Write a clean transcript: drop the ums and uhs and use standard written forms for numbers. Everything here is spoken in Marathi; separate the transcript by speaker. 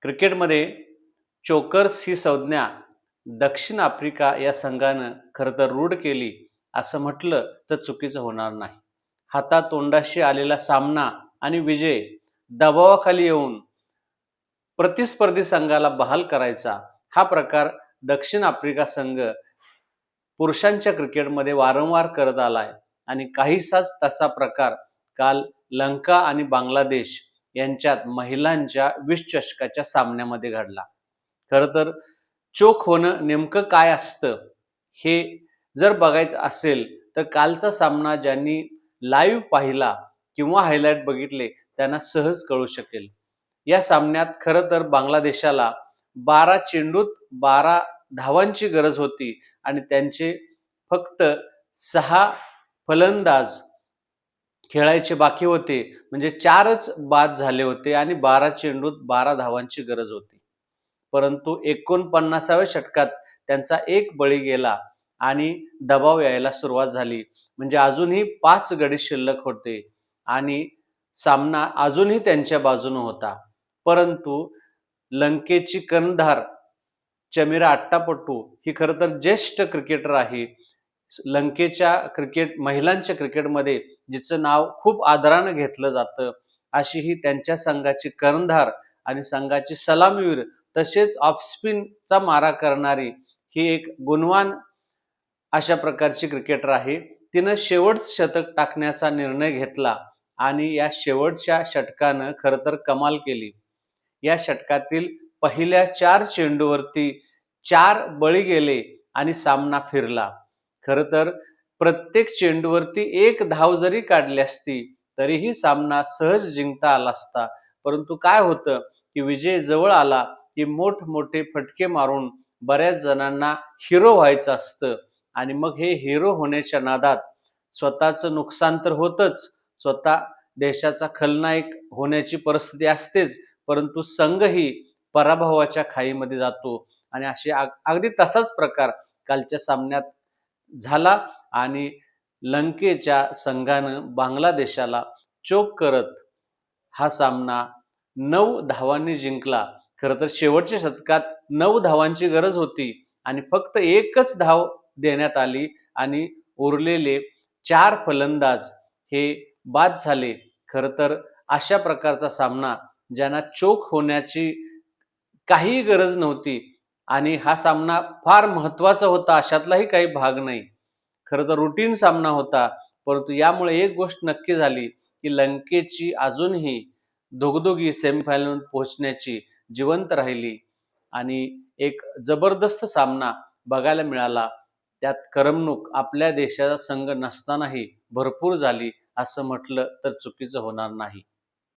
Speaker 1: क्रिकेटमध्ये चोकर्स ही संज्ञा दक्षिण आफ्रिका या संघानं खरं तर रूढ केली असं म्हटलं तर चुकीचं होणार नाही. हातातोंडाशी आलेला सामना आणि विजय दबावाखाली येऊन प्रतिस्पर्धी संघाला बहाल करायचा हा प्रकार दक्षिण आफ्रिका संघ पुरुषांच्या क्रिकेटमध्ये वारंवार करत आलाय आणि काहीसाच तसा प्रकार काल लंका आणि बांगलादेश यांच्यात महिलांच्या विश्वचषकाच्या सामन्यामध्ये घडला. खरं तर चोक होणं नेमकं काय असतं हे जर बघायचं असेल तर कालचा सामना ज्यांनी लाईव्ह पाहिला किंवा हायलाइट बघितले त्यांना सहज कळू शकेल. या सामन्यात खरं तर बांगलादेशाला 12 चेंडूत 12 धावांची गरज होती आणि त्यांचे फक्त 6 फलंदाज खेळायचे बाकी होते. म्हणजे 4च बाद झाले होते आणि 12 चेंडूत 12 धावांची गरज होती. परंतु 49व्या षटकात त्यांचा एक बळी गेला आणि दबाव यायला सुरुवात झाली. म्हणजे अजूनही 5 गडी शिल्लक होते आणि सामना अजूनही त्यांच्या बाजूने होता. परंतु लंकेची कर्णधार चमीरा अट्टापट्टू ही खरं तर ज्येष्ठ क्रिकेटर आहे. लंकेच्या महिलांच्या क्रिकेटमध्ये जिचं नाव खूप आदरानं घेतलं जातं, अशी ही त्यांच्या संघाची कर्णधार आणि संघाची सलामीवीर तसेच ऑफस्पिनचा मारा करणारी ही एक गुणवान अशा प्रकारची क्रिकेटर आहे. तिनं शेवटचं शतक टाकण्याचा निर्णय घेतला आणि या शेवटच्या षटकानं खरं तर कमाल केली. या षटकातील पहिल्या 4 चेंडूवरती 4 बळी गेले आणि सामना फिरला. खरं तर प्रत्येक चेंडूवरती 1 धाव जरी काढली असती तरीही सामना सहज जिंकता आला असता. परंतु काय होतं की विजय जवळ आला की मोठमोठे फटके मारून बऱ्याच जणांना हिरो व्हायचं असतं आणि मग हे हिरो होण्याच्या नादात स्वतःचं नुकसान तर होतच, स्वतः देशाचा खलनायक होण्याची परिस्थिती असतेच, परंतु संघही पराभवाच्या खाईमध्ये जातो आणि अगदी तसाच प्रकार कालच्या सामन्यात झाला आणि लंकेच्या संघानं बांगलादेशाला चोक करत हा सामना 9 धावांनी जिंकला. खरं तर शेवटच्या शतकात 9 धावांची गरज होती आणि फक्त एकच धाव देण्यात आली आणि उरलेले 4 फलंदाज हे बाद झाले. खरं तर अशा प्रकारचा सामना ज्यांना चोक होण्याची काहीही गरज नव्हती आणि हा सामना फार महत्त्वाचा होता अशातलाही काही भाग नाही. खरं तर रुटीन सामना होता. परंतु यामुळे एक गोष्ट नक्की झाली की लंकेची अजूनही दुगदुगी सेमीफायनल पोहोचण्याची जिवंत राहिली आणि एक जबरदस्त सामना बघायला मिळाला. त्यात करमणूक आपल्या देशाचा संघ नसतानाही भरपूर झाली असं म्हटलं तर चुकीचं होणार नाही.